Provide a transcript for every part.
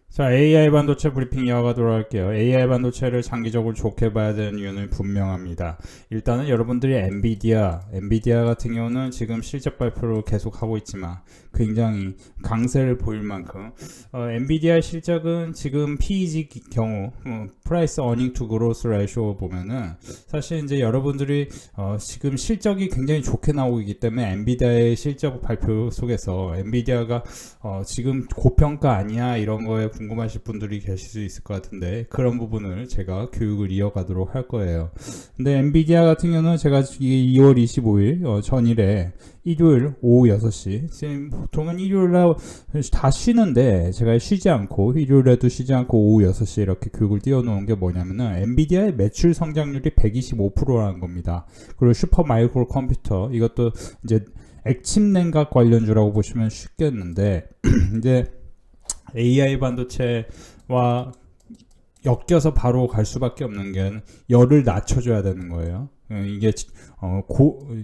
자, AI 반도체 브리핑 이어가도록 할게요. AI 반도체를 장기적으로 좋게 봐야 되는 이유는 분명합니다. 일단은 여러분들이 엔비디아 같은 경우는 지금 실적 발표를 계속 하고 있지만 굉장히 강세를 보일 만큼 엔비디아 실적은 지금 PEG 경우 프라이스 어닝 투 그로스 레이쇼 보면은 사실 이제 여러분들이 지금 실적이 굉장히 좋게 나오고 있기 때문에 엔비디아의 실적 발표 속에서 엔비디아가 지금 고평가 아니야 이런 거에 궁금하실 분들이 계실 수 있을 것 같은데 그런 부분을 제가 교육을 이어가도록 할 거예요. 근데 엔비디아 같은 경우는 제가 2월 25일 전일에 일요일 오후 6시 지금 보통은 일요일날 다 쉬는데 제가 쉬지 않고 일요일에도 쉬지 않고 오후 6시 이렇게 교육을 띄워놓은 게 뭐냐면은 엔비디아의 매출 성장률이 125%라는 겁니다. 그리고 슈퍼 마이크로 컴퓨터 이것도 이제 액침 냉각 관련주라고 보시면 쉽겠는데 이제 AI 반도체와 엮여서 바로 갈 수밖에 없는 게 열을 낮춰줘야 되는 거예요. 이게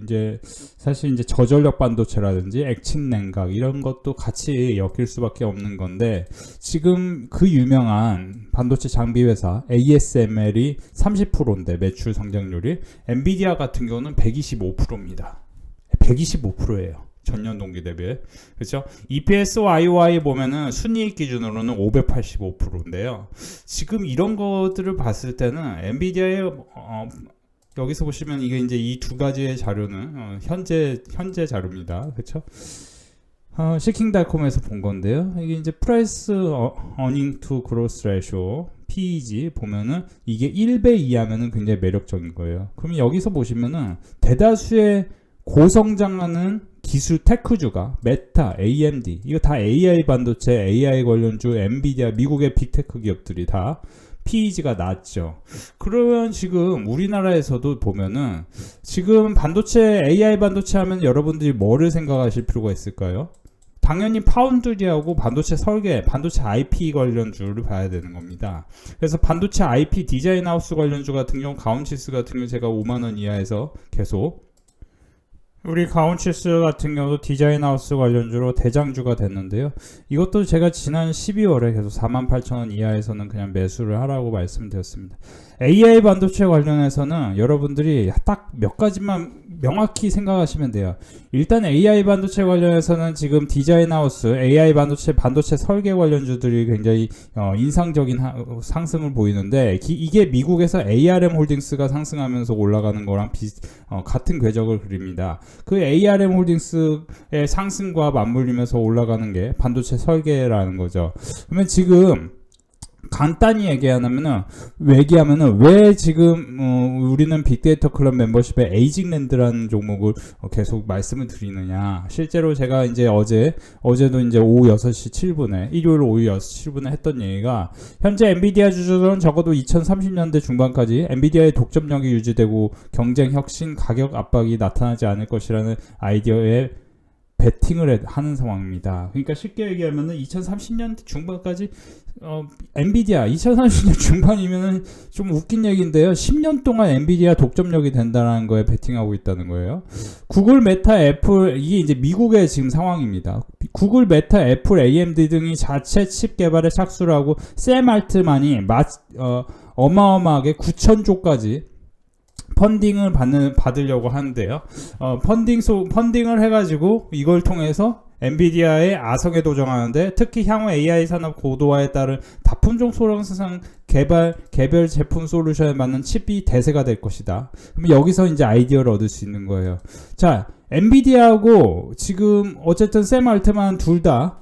이제 사실 이제 저전력 반도체라든지 액침 냉각 이런 것도 같이 엮일 수밖에 없는 건데 지금 그 유명한 반도체 장비 회사 ASML이 30%인데 매출 성장률이 엔비디아 같은 경우는 125%입니다. 125%예요. 전년 동기 대비. 그렇죠? EPS YOY 보면은 순이익 기준으로는 585%인데요. 지금 이런 것들을 봤을 때는 엔비디아의 여기서 보시면 이게 이제 이 두 가지의 자료는 현재 자료입니다. 그렇죠? 시킹닷컴에서 본 건데요. 이게 이제 프라이스 어닝 투 그로스 레이쇼 PEG 보면은 이게 1배 이하면은 굉장히 매력적인 거예요. 그럼 여기서 보시면은 대다수의 고성장하는 기술 테크주가 메타, AMD 이거 다 AI 반도체, AI 관련주, 엔비디아, 미국의 빅테크 기업들이 다 PEG가 낮죠. 그러면 지금 우리나라에서도 보면은 지금 반도체, AI 반도체 하면 여러분들이 뭐를 생각하실 필요가 있을까요? 당연히 파운드리하고 반도체 설계, 반도체 IP 관련주를 봐야 되는 겁니다. 그래서 반도체 IP 디자인 하우스 관련주 같은 경우 가온치스 같은 경우 제가 5만원 이하에서 계속 우리 가온치스 같은 경우도 디자인하우스 관련주로 대장주가 됐는데요. 이것도 제가 지난 12월에 계속 48,000원 이하에서는 그냥 매수를 하라고 말씀드렸습니다. AI 반도체 관련해서는 여러분들이 딱 몇 가지만 명확히 생각하시면 돼요. 일단 AI 반도체 관련해서는 지금 디자인하우스, AI 반도체 설계 관련주들이 굉장히 인상적인 상승을 보이는데 이게 미국에서 ARM 홀딩스가 상승하면서 올라가는 거랑 같은 궤적을 그립니다. 그 ARM 홀딩스의 상승과 맞물리면서 올라가는 게 반도체 설계라는 거죠. 그러면 지금 간단히 얘기하면은 왜 지금 우리는 빅데이터 클럽 멤버십에 에이징랜드라는 종목을 계속 말씀을 드리느냐. 실제로 제가 이제 어제도 이제 오후 6시 7분에 일요일 오후 6시 7분에 했던 얘기가 현재 엔비디아 주주들은 적어도 2030년대 중반까지 엔비디아의 독점력이 유지되고 경쟁 혁신 가격 압박이 나타나지 않을 것이라는 아이디어에 베팅을 하는 상황입니다. 그러니까 쉽게 얘기하면은 2030년대 중반까지 엔비디아 2030년 중반이면은 좀 웃긴 얘기인데요. 10년 동안 엔비디아 독점력이 된다는 거에 베팅하고 있다는 거예요. 구글, 메타, 애플 이게 이제 미국의 지금 상황입니다. 구글, 메타, 애플, AMD 등이 자체 칩 개발에 착수를 하고 샘 알트만이 어마어마하게 9,000조까지 펀딩을 받으려고 하는데요. 펀딩을 해가지고 이걸 통해서 엔비디아의 아성에 도전하는데 특히 향후 AI 산업 고도화에 따른 다품종 소량생 개별 제품 솔루션에 맞는 칩이 대세가 될 것이다. 그럼 여기서 이제 아이디어를 얻을 수 있는 거예요. 자, 엔비디아하고 지금 어쨌든 샘 알트만 둘 다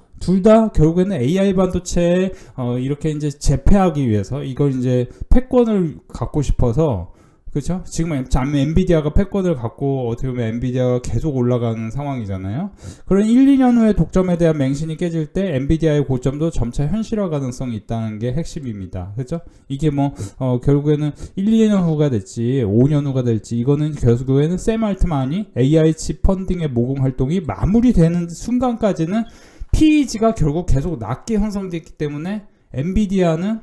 결국에는 AI 반도체에 이렇게 이제 제패하기 위해서 이걸 이제 패권을 갖고 싶어서 그렇죠? 지금 엔비디아가 패권을 갖고 어떻게 보면 엔비디아가 계속 올라가는 상황이잖아요. 그런 1, 2년 후에 독점에 대한 맹신이 깨질 때 엔비디아의 고점도 점차 현실화 가능성이 있다는 게 핵심입니다. 그렇죠? 이게 결국에는 1, 2년 후가 될지 5년 후가 될지 이거는 결국에는 샘 알트만이 AI 칩 펀딩의 모금 활동이 마무리되는 순간까지는 PEG가 결국 계속 낮게 형성됐기 때문에 엔비디아는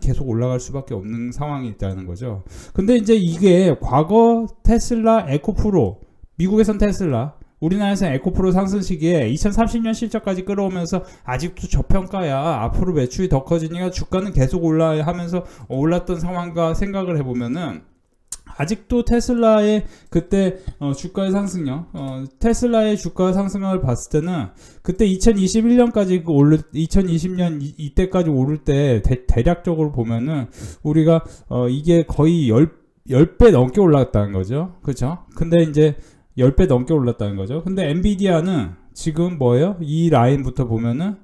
계속 올라갈 수밖에 없는 상황이 있다는 거죠. 근데 이제 이게 과거 테슬라 에코프로, 미국에선 테슬라, 우리나라에서 에코프로 상승 시기에 2030년 실적까지 끌어오면서 아직도 저평가야. 앞으로 매출이 더 커지니까 주가는 계속 올라야 하면서 올랐던 상황과 생각을 해보면은 아직도 테슬라의 그때 주가의 상승력, 테슬라의 주가 상승을 봤을 때는 그때 2021년까지 2020년 이때까지 오를 때 대략적으로 보면은 우리가 이게 거의 10배 넘게 올랐다는 거죠. 그렇죠? 근데 이제 10배 넘게 올랐다는 거죠. 근데 엔비디아는 지금 뭐예요? 이 라인부터 보면은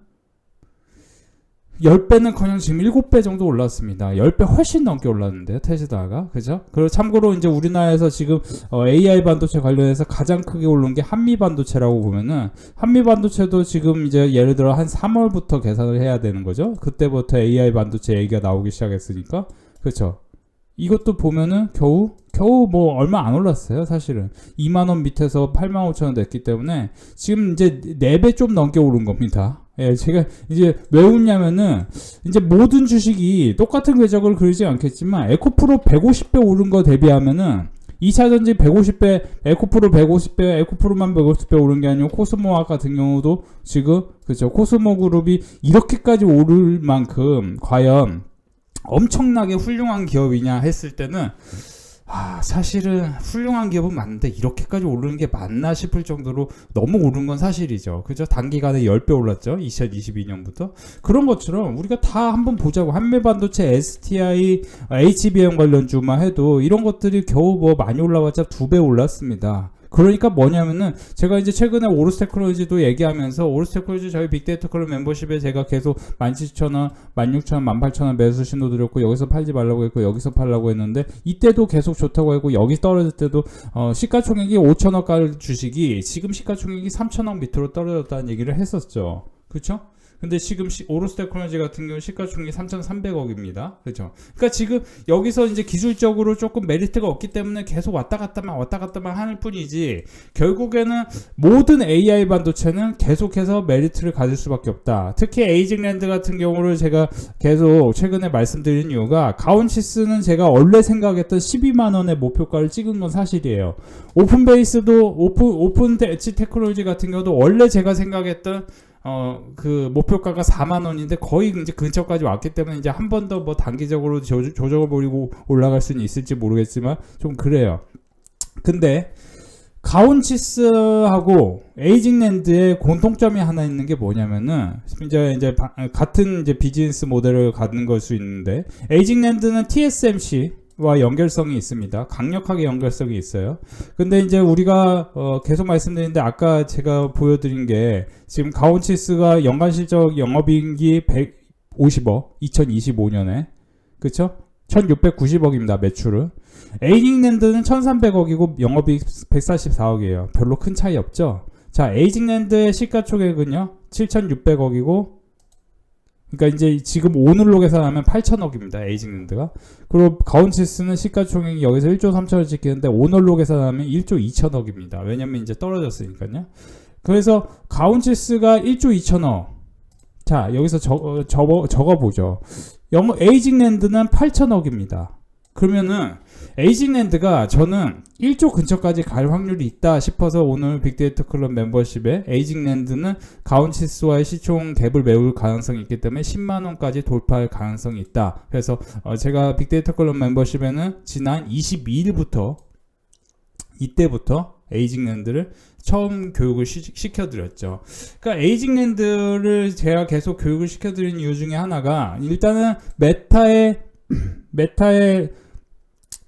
10배는 커녕 지금 7배 정도 올랐습니다. 10배 훨씬 넘게 올랐는데요, 테슬라가. 그죠? 그리고 참고로 이제 우리나라에서 지금 AI 반도체 관련해서 가장 크게 오른 게 한미 반도체라고 보면은 한미 반도체도 지금 이제 예를 들어 한 3월부터 계산을 해야 되는 거죠. 그때부터 AI 반도체 얘기가 나오기 시작했으니까. 그렇죠? 이것도 보면은 겨우 뭐 얼마 안 올랐어요, 사실은. 2만원 밑에서 85,000원 됐기 때문에 지금 이제 4배 좀 넘게 오른 겁니다. 예, 제가 이제 왜 웃냐면은 이제 모든 주식이 똑같은 궤적을 그리지 않겠지만 에코프로 150배 오른 거 대비하면은 2차전지 150배, 에코프로 150배, 에코프로만 150배 오른 게 아니고 코스모학 같은 경우도 지금 그죠, 코스모 그룹이 이렇게까지 오를 만큼 과연 엄청나게 훌륭한 기업이냐 했을 때는 사실은 훌륭한 기업은 맞는데 이렇게까지 오르는 게 맞나 싶을 정도로 너무 오른 건 사실이죠. 그죠? 단기간에 10배 올랐죠. 2022년부터. 그런 것처럼 우리가 다 한번 보자고. 한미반도체, STI, HBM 관련주만 해도 이런 것들이 겨우 뭐 많이 올라왔자 2배 올랐습니다. 그러니까 뭐냐면은 제가 이제 최근에 오르스 테크놀로지도 얘기하면서 오르스 테크놀로지 저희 빅데이터 클럽 멤버십에 제가 계속 17,000원, 16,000원, 18,000원 매수 신호 드렸고 여기서 팔지 말라고 했고 여기서 팔라고 했는데 이때도 계속 좋다고 했고 여기 떨어질 때도 시가총액이 5,000억 갈 주식이 지금 시가총액이 3,000억 밑으로 떨어졌다는 얘기를 했었죠. 그렇죠? 근데 지금 오로스 테크놀로지 같은 경우 시가총액이 3,300억입니다. 그렇죠? 그러니까 지금 여기서 이제 기술적으로 조금 메리트가 없기 때문에 계속 왔다 갔다만 하는 뿐이지 결국에는 모든 AI 반도체는 계속해서 메리트를 가질 수밖에 없다. 특히 에이징랜드 같은 경우를 제가 계속 최근에 말씀드린 이유가 가온치스는 제가 원래 생각했던 12만 원의 목표가를 찍은 건 사실이에요. 오픈베이스도 오픈 엣지 테크놀로지 같은 경우도 원래 제가 생각했던 그 목표가가 4만원인데 거의 이제 근처까지 왔기 때문에 이제 한 번 더 뭐 단기적으로 조정을 벌이고 올라갈 수는 있을지 모르겠지만 좀 그래요. 근데 가온치스하고 에이징랜드의 공통점이 하나 있는 게 뭐냐면은 이제 같은 이제 비즈니스 모델을 갖는 걸 수 있는데 에이징랜드는 TSMC 와 연결성이 있습니다. 강력하게 연결성이 있어요. 근데 이제 우리가 계속 말씀드리는데 아까 제가 보여드린 게 지금 가온치스가 연간 실적 영업이익이 150억 2025년에 그쵸? 1690억입니다. 매출은. 에이징랜드는 1300억이고 영업이익 144억이에요. 별로 큰 차이 없죠? 자, 에이징랜드의 시가총액은요 7600억이고 그러니까 이제 지금 오늘로 계산하면 8천억입니다. 에이징랜드가. 그리고 가온치스는 시가총액이 여기서 1조 3천을 찍히는데 오늘로 계산하면 1조 2천억입니다. 왜냐면 이제 떨어졌으니까요. 그래서 가온치스가 1조 2천억. 자, 여기서 적어보죠. 에이징랜드는 8천억입니다. 그러면은 에이징랜드가 저는 1조 근처까지 갈 확률이 있다 싶어서 오늘 빅데이터 클럽 멤버십에 에이징랜드는 가온치스와의 시총 갭을 메울 가능성이 있기 때문에 10만원까지 돌파할 가능성이 있다. 그래서 제가 빅데이터 클럽 멤버십에는 지난 22일부터 이때부터 에이징랜드를 처음 교육을 시켜드렸죠. 그러니까 에이징랜드를 제가 계속 교육을 시켜드린 이유 중에 하나가 일단은 메타의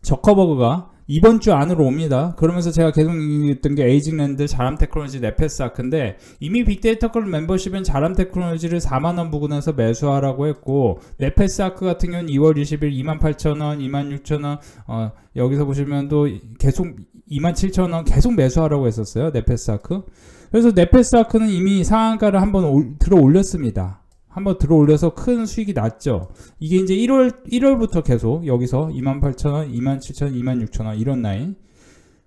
저커버그가 이번 주 안으로 옵니다. 그러면서 제가 계속 얘기했던 게 에이징랜드, 자람테크놀로지, 네페스아크인데 이미 빅데이터 클럽 멤버십은 자람테크놀로지를 4만원 부근에서 매수하라고 했고 네페스아크 같은 경우는 2월 20일 28,000원, 26,000원 여기서 보시면 또 계속 27,000원 계속 매수하라고 했었어요. 네페스아크. 그래서 네페스아크는 이미 상한가를 한번 들어 올렸습니다. 한번 들어 올려서 큰 수익이 났죠. 이게 이제 1월부터 계속 여기서 28,000원, 27,000원, 26,000원 이런 라인.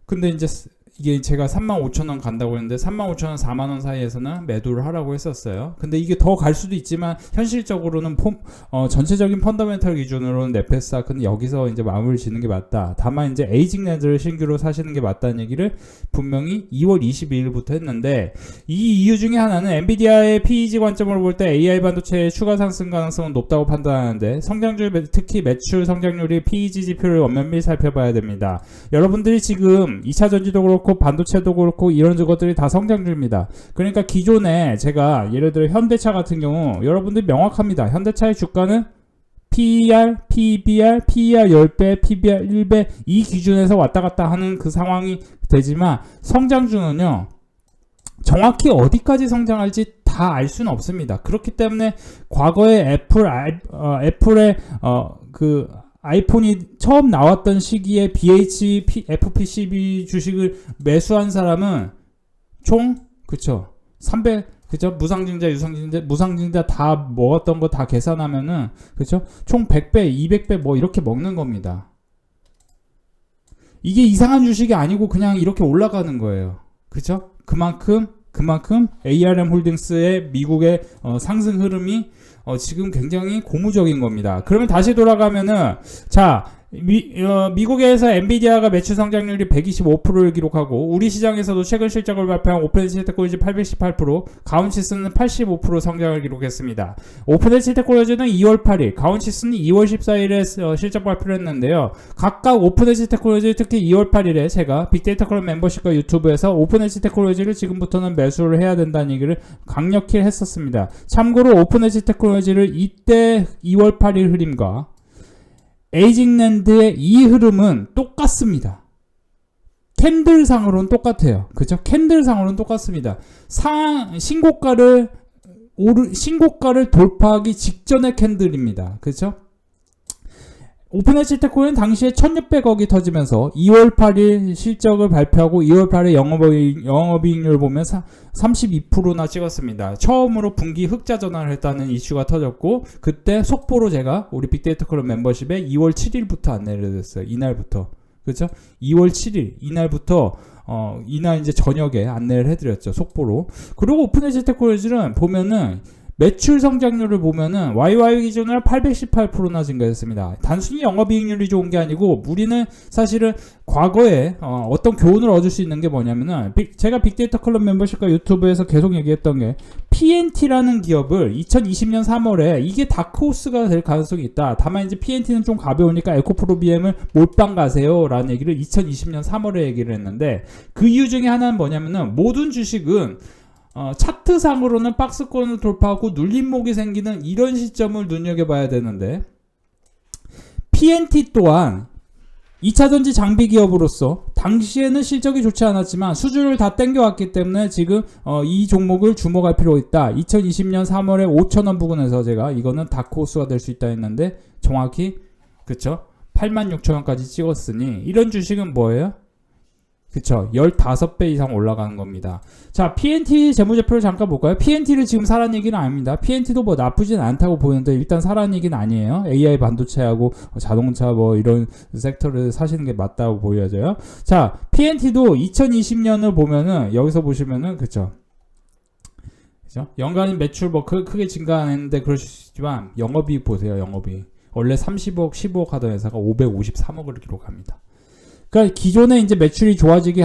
근데 이제 이게 제가 35,000원 간다고 했는데 35,000원 4만원 사이에서는 매도를 하라고 했었어요. 근데 이게 더 갈 수도 있지만 현실적으로는 전체적인 펀더멘털 기준으로는 네페스아크는 여기서 이제 마무리를 짓는 게 맞다. 다만 이제 에이징랜드를 신규로 사시는 게 맞다는 얘기를 분명히 2월 22일부터 했는데, 이 이유 중에 하나는 엔비디아의 PEG 관점으로 볼 때 AI 반도체의 추가 상승 가능성은 높다고 판단하는데, 성장률, 특히 매출 성장률이 PEG 지표를 면밀히 살펴봐야 됩니다. 여러분들이 지금 2차 전지도 그렇고 반도체도 그렇고 이런 것들이 다 성장률입니다. 그러니까 기존에 제가 예를 들어 현대차 같은 경우 여러분들이 명확합니다. 현대차의 주가는 PER, PBR, PER 10배, PBR 1배 이 기준에서 왔다 갔다 하는 그 상황이 되지만, 성장주는요 정확히 어디까지 성장할지 다 알 수는 없습니다. 그렇기 때문에 과거에 애플의 그 아이폰이 처음 나왔던 시기에 FPCB 주식을 매수한 사람은 총 그쵸 300 그죠? 무상증자, 유상증자, 무상증자 다 먹었던 거 다 계산하면은 그죠? 총 100배, 200배 뭐 이렇게 먹는 겁니다. 이게 이상한 주식이 아니고 그냥 이렇게 올라가는 거예요. 그죠? 그만큼 ARM 홀딩스의 미국의 상승 흐름이 지금 굉장히 고무적인 겁니다. 그러면 다시 돌아가면은 자, 미국에서 엔비디아가 매출 성장률이 125%를 기록하고, 우리 시장에서도 최근 실적을 발표한 오픈엣지 테크놀로지 818%, 가온치스는 85% 성장을 기록했습니다. 오픈엣지 테크놀로지는 2월 8일, 가온치스는 2월 14일에 실적 발표를 했는데요. 각각 오픈엣지 테크놀로지, 특히 2월 8일에 제가 빅데이터 클럽 멤버십과 유튜브에서 오픈엣지 테크놀로지를 지금부터는 매수를 해야 된다는 얘기를 강력히 했었습니다. 참고로 오픈엣지 테크놀로지를 이때 2월 8일 흐름과 에이징랜드의 이 흐름은 똑같습니다. 캔들상으로는 똑같아요. 그죠? 캔들상으로는 똑같습니다. 신고가를 돌파하기 직전의 캔들입니다. 그죠? 오픈엣지 테크는 당시에 1600억이 터지면서 2월 8일 실적을 발표하고 2월 8일 영업이익률을 보면 32%나 찍었습니다. 처음으로 분기 흑자 전환을 했다는 이슈가 터졌고, 그때 속보로 제가 우리 빅데이터 클럽 멤버십에 2월 7일부터 안내를 해드렸어요. 이날부터. 그렇죠? 2월 7일 이날부터 이날 이제 저녁에 안내를 해드렸죠. 속보로. 그리고 오픈엣지 테크놀로지는 보면은 매출 성장률을 보면은 YY 기준으로 818%나 증가했습니다. 단순히 영업이익률이 좋은 게 아니고, 우리는 사실은 과거에 어떤 교훈을 얻을 수 있는 게 뭐냐면은, 제가 빅데이터 클럽 멤버십과 유튜브에서 계속 얘기했던 게, PNT라는 기업을 2020년 3월에 이게 다크호스가 될 가능성이 있다. 다만 이제 PNT는 좀 가벼우니까 에코프로 BM을 몰빵 가세요 라는 얘기를 2020년 3월에 얘기를 했는데, 그 이유 중에 하나는 뭐냐면은, 모든 주식은 차트상으로는 박스권을 돌파하고 눌림목이 생기는 이런 시점을 눈여겨봐야 되는데, PNT 또한 2차전지 장비 기업으로서 당시에는 실적이 좋지 않았지만 수주를 다 땡겨왔기 때문에 지금 이 종목을 주목할 필요가 있다. 2020년 3월에 5,000원 부근에서 제가 이거는 다크호스가 될 수 있다 했는데, 정확히 그쵸 86,000원까지 찍었으니 이런 주식은 뭐예요? 그쵸 15배 이상 올라가는 겁니다. 자, PNT 재무제표를 잠깐 볼까요? PNT를 지금 사라는 얘기는 아닙니다. PNT도 뭐 나쁘진 않다고 보는데, 일단 사라는 얘기는 아니에요. AI 반도체하고 자동차 뭐 이런 섹터를 사시는 게 맞다고 보여져요. 자, PNT도 2020년을 보면은 여기서 보시면은 그쵸 연간 매출 뭐 크게 증가 안 했는데 그럴 수 있지만, 영업이익 보세요. 영업이익 원래 30억 15억 하던 회사가 553억을 기록합니다. 그러니까 기존에 이제 매출이 좋아지기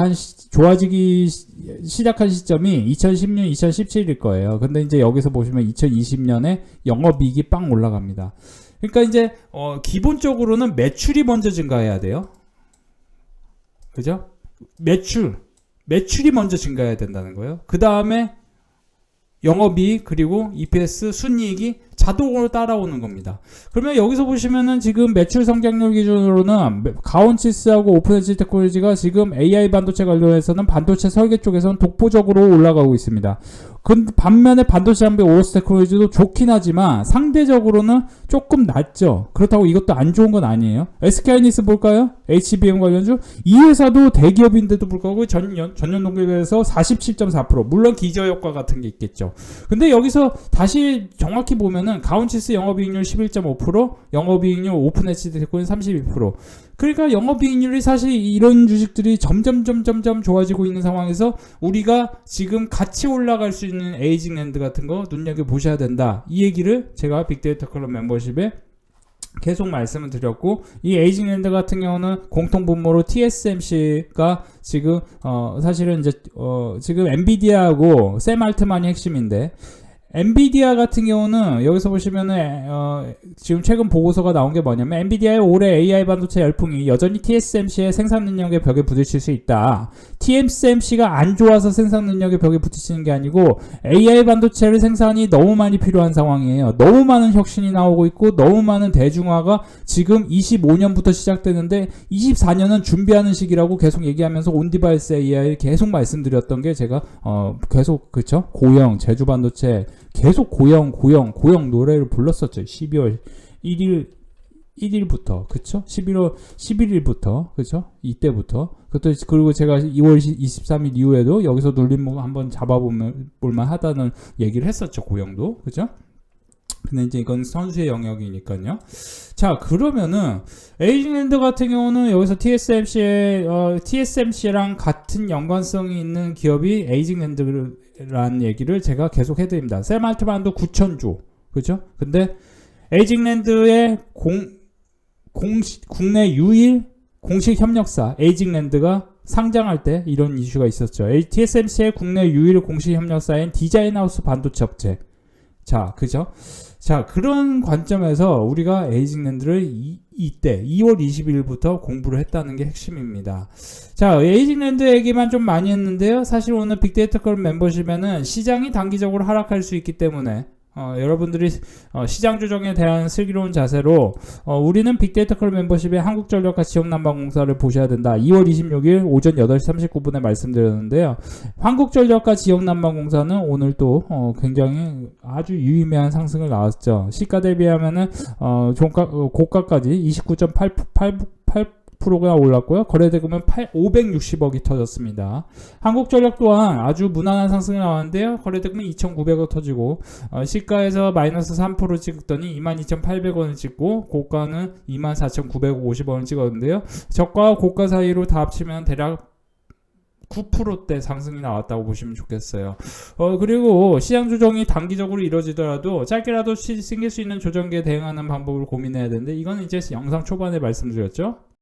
시작한 시점이 2010년, 2017일 거예요. 근데 이제 여기서 보시면 2020년에 영업이익이 빵 올라갑니다. 그러니까 이제 기본적으로는 매출이 먼저 증가해야 돼요. 그죠? 매출이 먼저 증가해야 된다는 거예요. 그 다음에 영업이익 그리고 EPS 순이익이 자동으로 따라오는 겁니다. 그러면 여기서 보시면은 지금 매출 성장률 기준으로는 가온치스하고 오픈엣지 테크놀로지가 지금 AI 반도체 관련해서는 반도체 설계 쪽에서는 독보적으로 올라가고 있습니다. 반면에 반도체 장비 OS 테크놀로지도 좋긴 하지만 상대적으로는 조금 낮죠. 그렇다고 이것도 안 좋은 건 아니에요. SK하이닉스 볼까요? HBM 관련주 이 회사도 대기업인데도 불구하고 전년 동기에서 47.4% 물론 기저효과 같은 게 있겠죠. 근데 여기서 다시 정확히 보면은 보시면은 가온치스 영업이익률 11.5%, 영업이익률 오픈에치드 대코인 32%. 그러니까 영업이익률이 사실 이런 주식들이 점점 좋아지고 있는 상황에서 우리가 지금 같이 올라갈 수 있는 에이징랜드 같은 거 눈여겨보셔야 된다. 이 얘기를 제가 빅데이터 클럽 멤버십에 계속 말씀을 드렸고, 이 에이징랜드 같은 경우는 공통분모로 TSMC가 지금 사실은 이제 지금 엔비디아하고 샘 알트만이 핵심인데, 엔비디아 같은 경우는 여기서 보시면은 지금 최근 보고서가 나온 게 뭐냐면, 엔비디아의 올해 AI 반도체 열풍이 여전히 TSMC의 생산 능력의 벽에 부딪힐 수 있다. TSMC가 안 좋아서 생산 능력의 벽에 부딪히는 게 아니고 AI 반도체를 생산이 너무 많이 필요한 상황이에요. 너무 많은 혁신이 나오고 있고 너무 많은 대중화가 지금 25년부터 시작되는데 24년은 준비하는 시기라고 계속 얘기하면서 온디바이스 AI를 계속 말씀드렸던 게, 제가 계속 그쵸? 고영, 제주 반도체 계속 고영 노래를 불렀었죠. 12월 1일부터, 그쵸? 11월 11일부터, 그쵸? 이때부터. 그리고 제가 2월 23일 이후에도 여기서 눌림목 한번 잡아볼만 하다는 얘기를 했었죠. 고영도. 그죠? 근데 이제 이건 선수의 영역이니까요. 자, 그러면은 에이징랜드 같은 경우는 여기서 TSMC랑 같은 연관성이 있는 기업이 에이징랜드라는 얘기를 제가 계속 해드립니다. 샘 알트만도 9,000조, 그죠? 근데 에이징랜드의 국내 유일 공식 협력사 에이징랜드가 상장할 때 이런 이슈가 있었죠. TSMC의 국내 유일 공식 협력사인 디자인하우스 반도체 업체. 자, 그죠? 자, 그런 관점에서 우리가 에이징랜드를 이때 2월 20일부터 공부를 했다는 게 핵심입니다. 자, 에이징랜드 얘기만 좀 많이 했는데요. 사실 오늘 빅데이터 클럽 멤버십에는 시장이 단기적으로 하락할 수 있기 때문에 여러분들이 시장 조정에 대한 슬기로운 자세로 우리는 빅데이터 클럽 멤버십의 한국전력과 지역난방공사를 보셔야 된다. 2월 26일 오전 8시 39분에 말씀드렸는데요. 한국전력과 지역난방공사는 오늘 또 굉장히 아주 유의미한 상승을 나왔죠. 시가 대비하면은 고가까지 29.8%가 올랐고요. 거래대금은 560억이 터졌습니다. 한국전력 또한 아주 무난한 상승이 나왔는데요. 거래대금은 2,900억 터지고 시가에서 마이너스 3% 찍었더니 22,800원을 찍고 고가는 24,950원을 찍었는데요. 저가와 고가 사이로 다 합치면 대략 9%대 상승이 나왔다고 보시면 좋겠어요. 그리고 시장 조정이 단기적으로 이루어지더라도 짧게라도 생길 수 있는 조정기에 대응하는 방법을 고민해야 되는데, 이거는 이제 영상 초반에 말씀드렸죠.